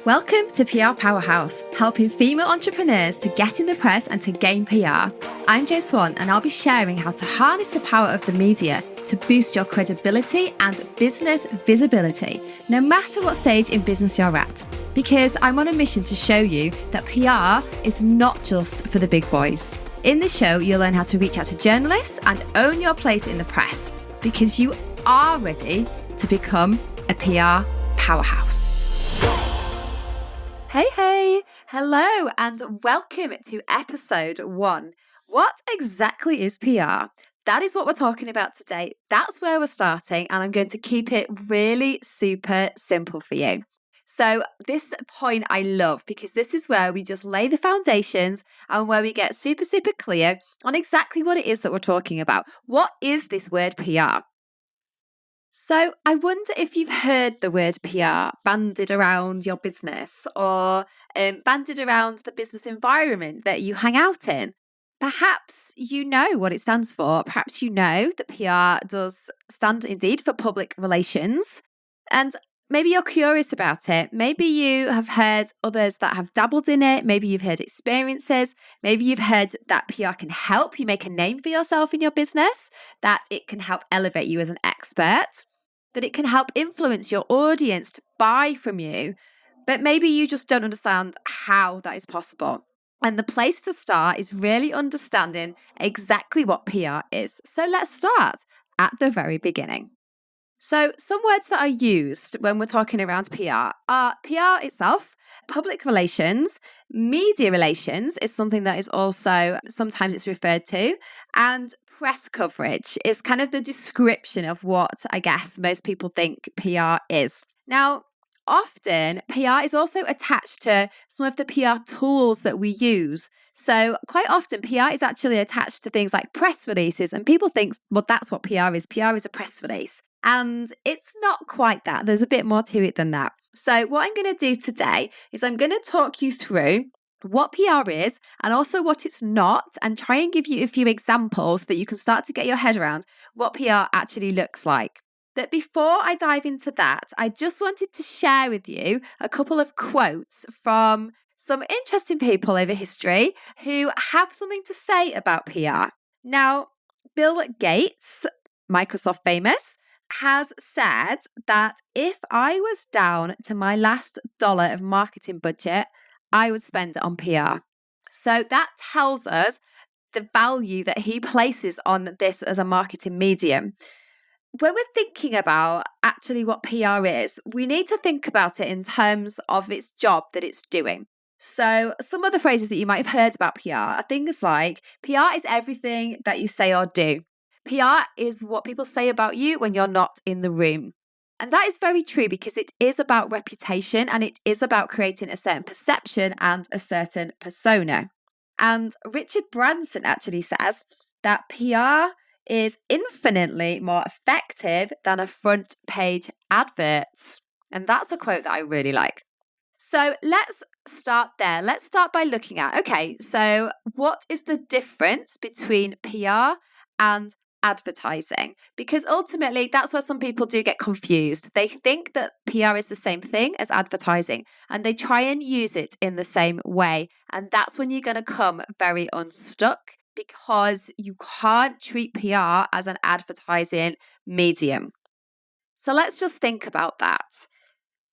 Welcome to PR Powerhouse, helping female entrepreneurs to get in the press and to gain PR. I'm Jo Swan, and I'll be sharing how to harness the power of the media to boost your credibility and business visibility, no matter what stage in business you're at. Because I'm on a mission to show you that PR is not just for the big boys. In this show, you'll learn how to reach out to journalists and own your place in the press, because you are ready to become a PR powerhouse. Hey, hello and welcome to episode 1. What exactly is PR? That is what we're talking about today. That's where we're starting, and I'm going to keep it really super simple for you. So this point I love, because this is where we just lay the foundations and where we get super clear on exactly what it is that we're talking about. What is this word PR? So I wonder if you've heard the word PR bandied around your business or bandied around the business environment that you hang out in. Perhaps you know what it stands for. Perhaps you know that PR does stand indeed for public relations. And maybe you're curious about it. Maybe you have heard others that have dabbled in it. Maybe you've heard experiences. Maybe you've heard that PR can help you make a name for yourself in your business, that it can help elevate you as an expert, that it can help influence your audience to buy from you. But maybe you just don't understand how that is possible. And the place to start is really understanding exactly what PR is. So let's start at the very beginning. So some words that are used when we're talking around PR are PR itself, public relations, media relations is something that is also sometimes it's referred to, and press coverage is kind of the description of what I guess most people think PR is. Now, often PR is also attached to some of the PR tools that we use. So quite often PR is actually attached to things like press releases, and people think, well, that's what PR is. PR is a press release. And it's not quite that. There's a bit more to it than that. So what I'm going to do today is I'm going to talk you through what PR is and also what it's not, and try and give you a few examples that you can start to get your head around what PR actually looks like. But before I dive into that, I just wanted to share with you a couple of quotes from some interesting people over history who have something to say about PR. Now, Bill Gates, Microsoft famous, has said that if I was down to my last dollar of marketing budget, I would spend it on PR. So that tells us the value that he places on this as a marketing medium. When we're thinking about actually what PR is, we need to think about it in terms of its job that it's doing. So some of the phrases that you might have heard about PR are things like, PR is everything that you say or do. PR is what people say about you when you're not in the room. And that is very true, because it is about reputation and it is about creating a certain perception and a certain persona. And Richard Branson actually says that PR is infinitely more effective than a front page advert. And that's a quote that I really like. So let's start there. Let's start by looking at, okay, so what is the difference between PR and advertising? Because ultimately that's where some people do get confused. They think that PR is the same thing as advertising and they try and use it in the same way. And that's when you're going to come very unstuck, because you can't treat PR as an advertising medium. So let's just think about that.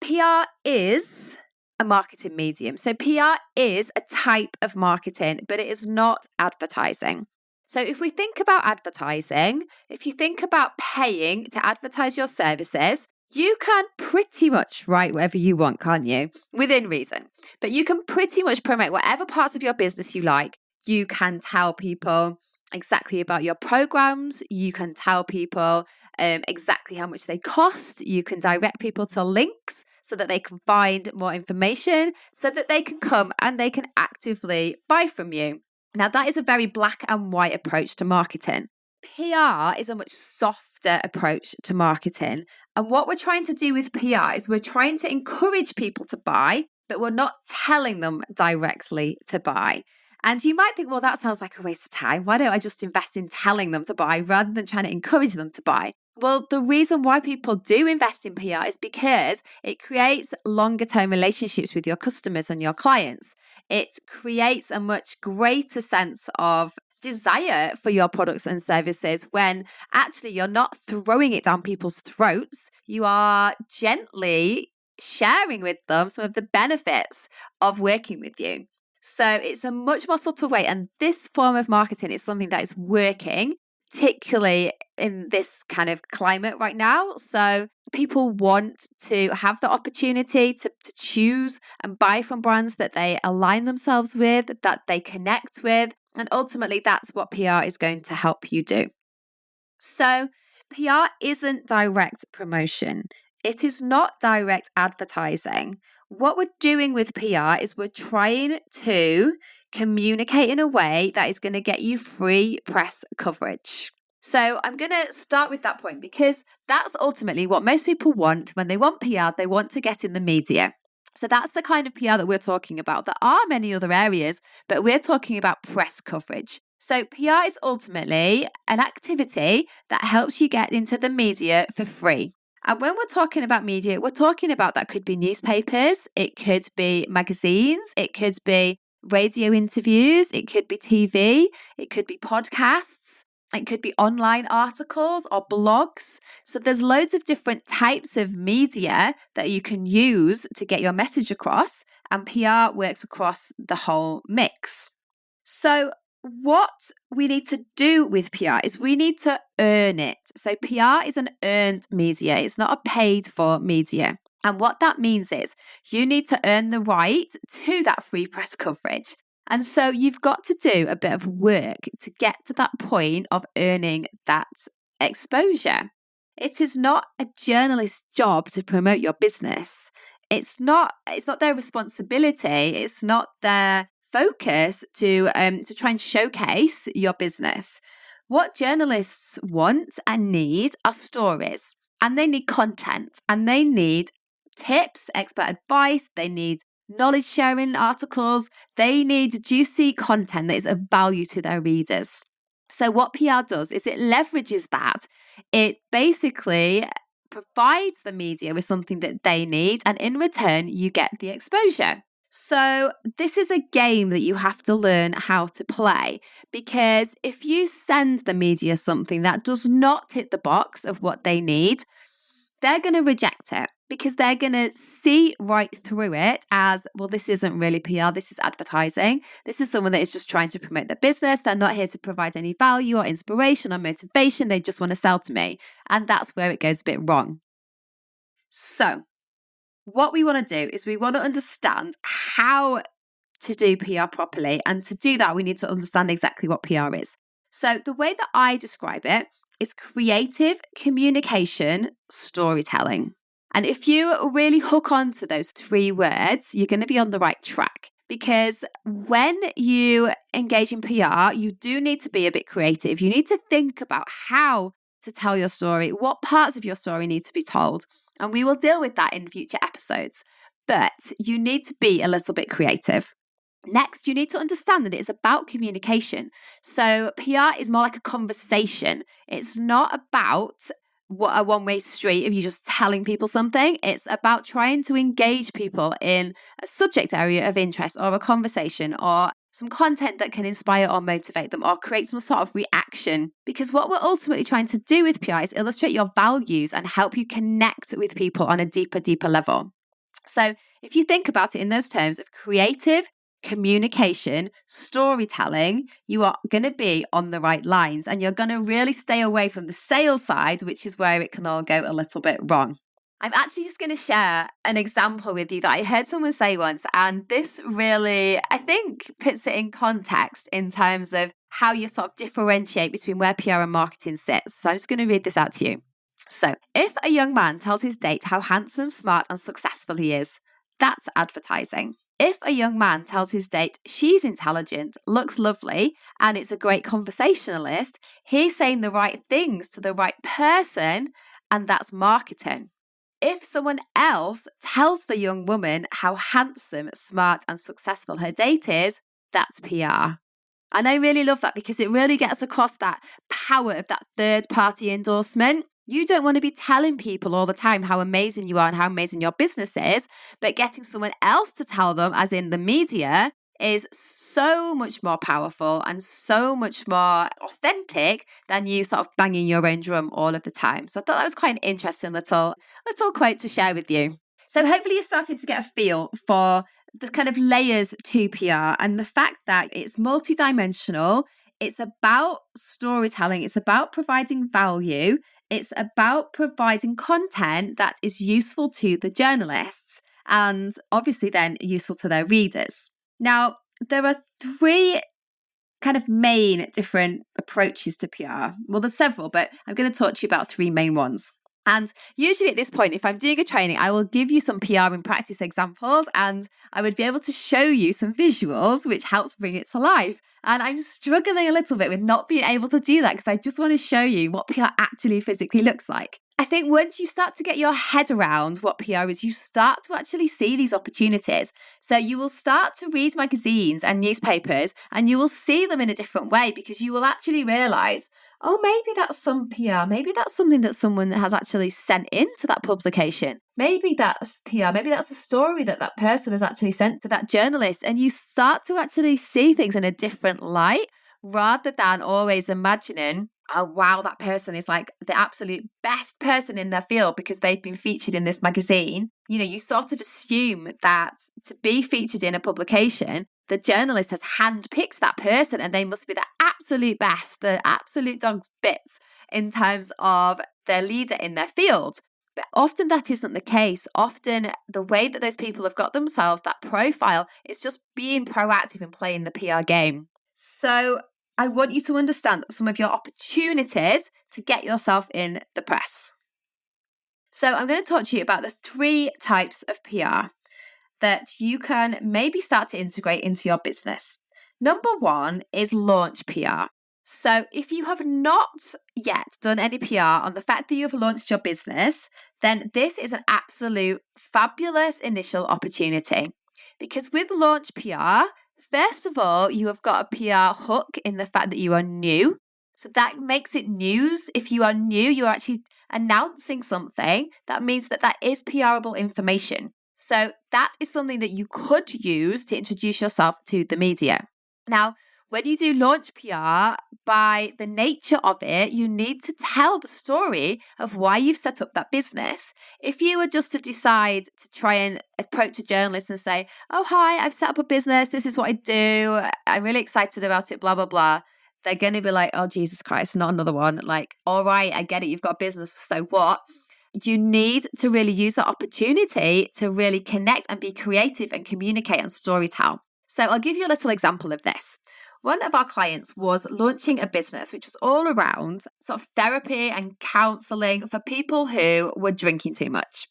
PR is a marketing medium. So PR is a type of marketing, but it is not advertising. So if we think about advertising, if you think about paying to advertise your services, you can pretty much write whatever you want, can't you? Within reason. But you can pretty much promote whatever parts of your business you like. You can tell people exactly about your programs. You can tell people exactly how much they cost. You can direct people to links so that they can find more information, so that they can come and they can actively buy from you. Now, that is a very black and white approach to marketing. PR is a much softer approach to marketing. And what we're trying to do with PR is we're trying to encourage people to buy, but we're not telling them directly to buy. And you might think, well, that sounds like a waste of time. Why don't I just invest in telling them to buy rather than trying to encourage them to buy? Well, the reason why people do invest in PR is because it creates longer term relationships with your customers and your clients. It creates a much greater sense of desire for your products and services when actually you're not throwing it down people's throats. You are gently sharing with them some of the benefits of working with you. So it's a much more subtle way. And this form of marketing is something that is working, particularly in this kind of climate right now. So people want to have the opportunity to choose and buy from brands that they align themselves with, that they connect with. And ultimately, that's what PR is going to help you do. So PR isn't direct promotion. It is not direct advertising. What we're doing with PR is we're trying to communicate in a way that is going to get you free press coverage. So I'm going to start with that point because that's ultimately what most people want. When they want PR, they want to get in the media. So that's the kind of PR that we're talking about. There are many other areas, but we're talking about press coverage. So PR is ultimately an activity that helps you get into the media for free. And when we're talking about media, we're talking about that could be newspapers, it could be magazines, it could be radio interviews, it could be TV, it could be podcasts, it could be online articles or blogs. So there's loads of different types of media that you can use to get your message across, and PR works across the whole mix. So what we need to do with PR is we need to earn it. So PR is an earned media. It's not a paid for media. And what that means is you need to earn the right to that free press coverage. And so you've got to do a bit of work to get to that point of earning that exposure. It is not a journalist's job to promote your business. It's not their responsibility. It's not their focus to try and showcase your business. What journalists want and need are stories, and they need content, and they need tips, expert advice, they need knowledge sharing articles, they need juicy content that is of value to their readers. So what PR does is it leverages that. It basically provides the media with something that they need, and in return, you get the exposure. So this is a game that you have to learn how to play, because if you send the media something that does not hit the box of what they need, they're going to reject it because they're going to see right through it as, well, this isn't really PR, this is advertising. This is someone that is just trying to promote their business. They're not here to provide any value or inspiration or motivation. They just want to sell to me. And that's where it goes a bit wrong. So what we want to do is we want to understand how to do PR properly. And to do that, we need to understand exactly what PR is. So the way that I describe it is creative communication storytelling. And if you really hook on to those three words, you're going to be on the right track. Because when you engage in PR, you do need to be a bit creative. You need to think about how to tell your story, what parts of your story need to be told. And we will deal with that in future episodes. But you need to be a little bit creative. Next, you need to understand that it's about communication. So PR is more like a conversation. It's not about a one-way street of you just telling people something. It's about trying to engage people in a subject area of interest or a conversation or some content that can inspire or motivate them or create some sort of reaction. Because what we're ultimately trying to do with PR is illustrate your values and help you connect with people on a deeper level. So if you think about it in those terms of creative communication, storytelling, you are going to be on the right lines and you're going to really stay away from the sales side, which is where it can all go a little bit wrong. I'm actually just going to share an example with you that I heard someone say once, and this really, I think, puts it in context in terms of how you sort of differentiate between where PR and marketing sits. So I'm just going to read this out to you. So, if a young man tells his date how handsome, smart, and successful he is, that's advertising. If a young man tells his date she's intelligent, looks lovely, and it's a great conversationalist, he's saying the right things to the right person, and that's marketing. If someone else tells the young woman how handsome, smart, and successful her date is, that's PR. And I really love that because it really gets across that power of that third party endorsement. You don't want to be telling people all the time how amazing you are and how amazing your business is, but getting someone else to tell them, as in the media, is so much more powerful and so much more authentic than you sort of banging your own drum all of the time. So I thought that was quite an interesting little quote to share with you. So hopefully you're starting to get a feel for the kind of layers to PR and the fact that it's multidimensional. It's about storytelling. It's about providing value. It's about providing content that is useful to the journalists and obviously then useful to their readers. Now, there are three kind of main different approaches to PR. Well, there's several, but I'm going to talk to you about three main ones. And usually at this point, if I'm doing a training, I will give you some PR in practice examples and I would be able to show you some visuals, which helps bring it to life. And I'm struggling a little bit with not being able to do that because I just want to show you what PR actually physically looks like. I think once you start to get your head around what PR is, you start to actually see these opportunities. So you will start to read magazines and newspapers and you will see them in a different way because you will actually realize, oh, maybe that's some PR. Maybe that's something that someone has actually sent into that publication. Maybe that's PR. Maybe that's a story that that person has actually sent to that journalist. And you start to actually see things in a different light rather than always imagining, oh, wow, that person is like the absolute best person in their field because they've been featured in this magazine. You know, you sort of assume that to be featured in a publication, the journalist has handpicked that person and they must be the absolute best, the absolute dog's bits in terms of their leader in their field. But often that isn't the case. Often the way that those people have got themselves, that profile, is just being proactive and playing the PR game. So I want you to understand some of your opportunities to get yourself in the press. So I'm going to talk to you about the three types of PR that you can maybe start to integrate into your business. Number one is launch PR. So if you have not yet done any PR on the fact that you've launched your business, then this is an absolute fabulous initial opportunity. Because with launch PR, first of all, you have got a PR hook in the fact that you are new. So that makes it news. If you are new, you're actually announcing something. That means that that is PRable information. So that is something that you could use to introduce yourself to the media. Now, when you do launch PR, by the nature of it, you need to tell the story of why you've set up that business. If you were just to decide to try and approach a journalist and say, oh, hi, I've set up a business. This is what I do. I'm really excited about it, blah, blah, blah. They're going to be like, oh, Jesus Christ, not another one. Like, all right, I get it. You've got a business. So what? You need to really use that opportunity to really connect and be creative and communicate and storytell. So I'll give you a little example of this. One of our clients was launching a business which was all around sort of therapy and counselling for people who were drinking too much.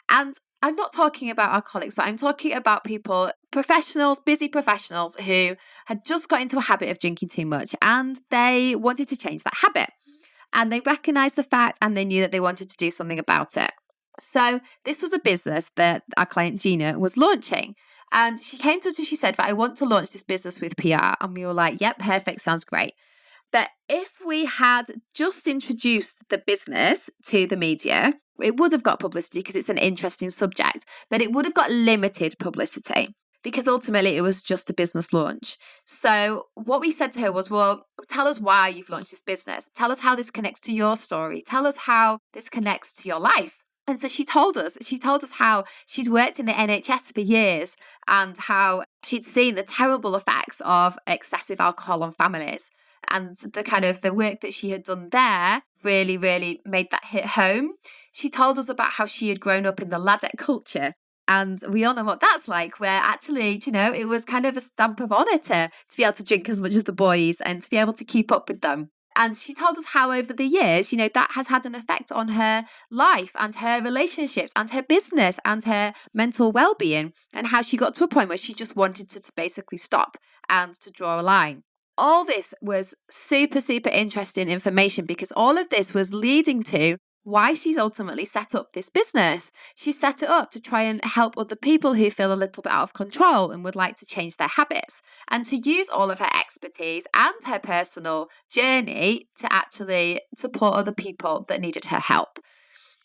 And I'm not talking about alcoholics, but I'm talking about people, professionals, busy professionals who had just got into a habit of drinking too much and they wanted to change that habit. And they recognized the fact and they knew that they wanted to do something about it. So this was a business that our client Gina was launching. And she came to us and she said, I want to launch this business with PR. And we were like, yep, perfect, sounds great. But if we had just introduced the business to the media, it would have got publicity because it's an interesting subject, but it would have got limited publicity because ultimately it was just a business launch. So what we said to her was, well, tell us why you've launched this business. Tell us how this connects to your story. Tell us how this connects to your life. And so she told us how she'd worked in the NHS for years and how she'd seen the terrible effects of excessive alcohol on families. And the kind of the work that she had done there really, really made that hit home. She told us about how she had grown up in the ladette culture. And we all know what that's like, where actually, you know, it was kind of a stamp of honour to be able to drink as much as the boys and to be able to keep up with them. And she told us how over the years, you know, that has had an effect on her life and her relationships and her business and her mental well-being, and how she got to a point where she just wanted to basically stop and to draw a line. All this was super, super interesting information because all of this was leading to why she's ultimately set up this business. She set it up to try and help other people who feel a little bit out of control and would like to change their habits, and to use all of her expertise and her personal journey to actually support other people that needed her help.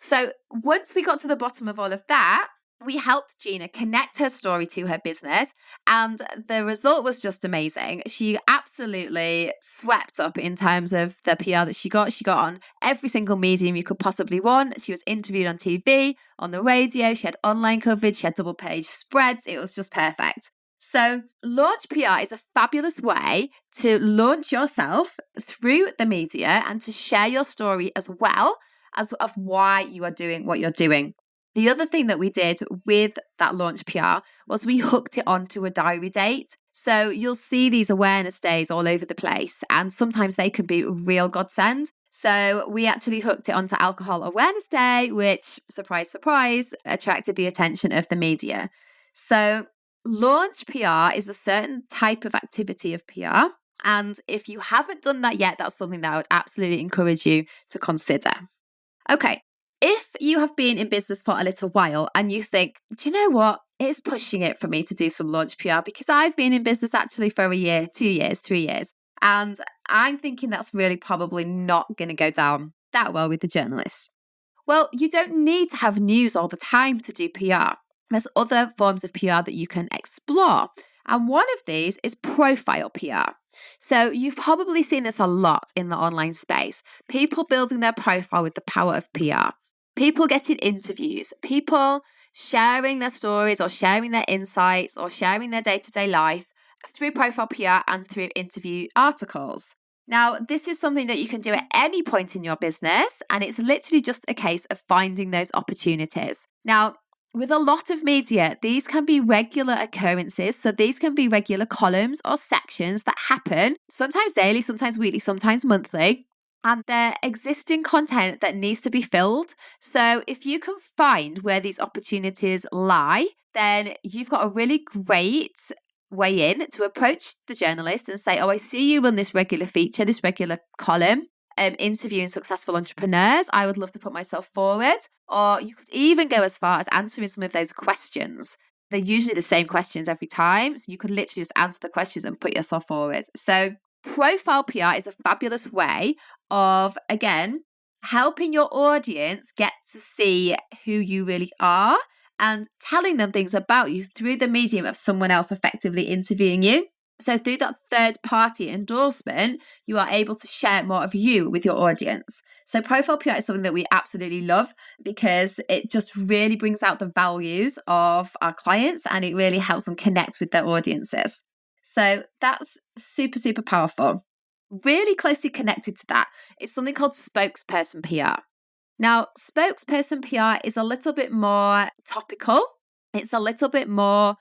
So once we got to the bottom of all of that, we helped Gina connect her story to her business, and the result was just amazing. She absolutely swept up in terms of the PR that she got. She got on every single medium you could possibly want. She was interviewed on TV, on the radio, she had online coverage, she had double page spreads. It was just perfect. So launch PR is a fabulous way to launch yourself through the media and to share your story as well as of why you are doing what you're doing. The other thing that we did with that launch PR was we hooked it onto a diary date. So you'll see these awareness days all over the place, and sometimes they can be a real godsend. So we actually hooked it onto Alcohol Awareness Day, which, surprise, surprise, attracted the attention of the media. So launch PR is a certain type of activity of PR. And if you haven't done that yet, that's something that I would absolutely encourage you to consider. Okay. If you have been in business for a little while and you think, do you know what? It's pushing it for me to do some launch PR because I've been in business actually for a year, 2 years, 3 years. And I'm thinking that's really probably not going to go down that well with the journalists. Well, you don't need to have news all the time to do PR. There's other forms of PR that you can explore. And one of these is profile PR. So you've probably seen this a lot in the online space. People building their profile with the power of PR. People getting interviews, people sharing their stories or sharing their insights or sharing their day-to-day life through profile PR and through interview articles. Now, this is something that you can do at any point in your business, and it's literally just a case of finding those opportunities. Now, with a lot of media, these can be regular occurrences. So these can be regular columns or sections that happen, sometimes daily, sometimes weekly, sometimes monthly. And they're existing content that needs to be filled. So if you can find where these opportunities lie, then you've got a really great way in to approach the journalist and say, oh, I see you on this regular feature, this regular column, interviewing successful entrepreneurs. I would love to put myself forward. Or you could even go as far as answering some of those questions. They're usually the same questions every time. So you could literally just answer the questions and put yourself forward. So profile PR is a fabulous way of, again, helping your audience get to see who you really are and telling them things about you through the medium of someone else effectively interviewing you. So through that third-party endorsement, you are able to share more of you with your audience. So profile PR is something that we absolutely love because it just really brings out the values of our clients and it really helps them connect with their audiences. So that's super, super powerful. Really closely connected to that is something called spokesperson PR. Now, spokesperson PR is a little bit more topical. It's a little bit more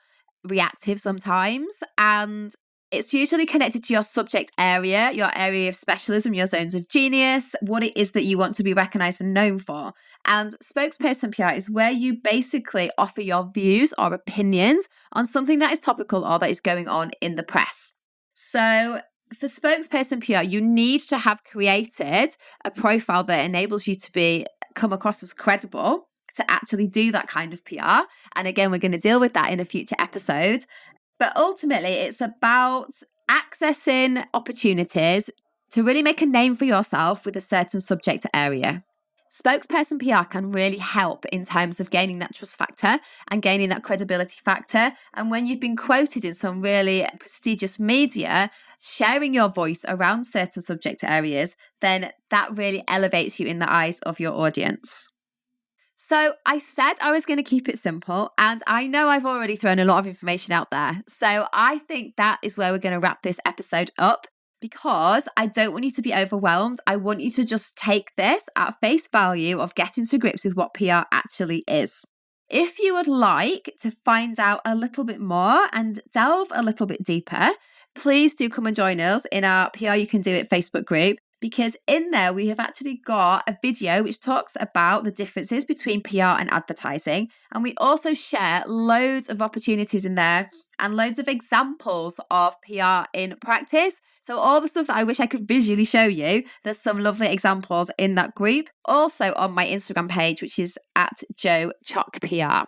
reactive sometimes, and it's usually connected to your subject area, your area of specialism, your zones of genius, what it is that you want to be recognized and known for. And spokesperson PR is where you basically offer your views or opinions on something that is topical or that is going on in the press. So for spokesperson PR, you need to have created a profile that enables you to come across as credible to actually do that kind of PR. And again, we're going to deal with that in a future episode. But ultimately, it's about accessing opportunities to really make a name for yourself with a certain subject area. Spokesperson PR can really help in terms of gaining that trust factor and gaining that credibility factor. And when you've been quoted in some really prestigious media, sharing your voice around certain subject areas, then that really elevates you in the eyes of your audience. So I said I was going to keep it simple, and I know I've already thrown a lot of information out there. So I think that is where we're going to wrap this episode up, because I don't want you to be overwhelmed. I want you to just take this at face value of getting to grips with what PR actually is. If you would like to find out a little bit more and delve a little bit deeper, please do come and join us in our PR You Can Do It Facebook group. because in there we have actually got a video which talks about the differences between PR and advertising. And we also share loads of opportunities in there and loads of examples of PR in practice. So all the stuff that I wish I could visually show you, there's some lovely examples in that group. Also on my Instagram page, which is at Joe Chock PR.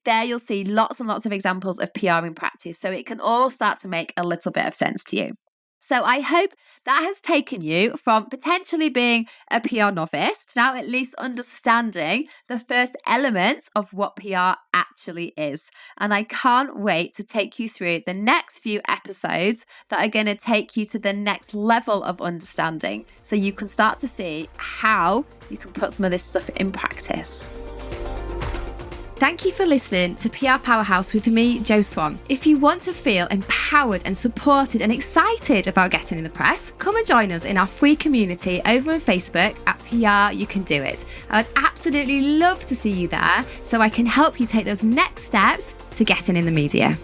There you'll see lots and lots of examples of PR in practice, so it can all start to make a little bit of sense to you. So I hope that has taken you from potentially being a PR novice to now at least understanding the first elements of what PR actually is. And I can't wait to take you through the next few episodes that are going to take you to the next level of understanding, so you can start to see how you can put some of this stuff in practice. Thank you for listening to PR Powerhouse with me, Jo Swan. If you want to feel empowered and supported and excited about getting in the press, come and join us in our free community over on Facebook at PR You Can Do It. I would absolutely love to see you there so I can help you take those next steps to getting in the media.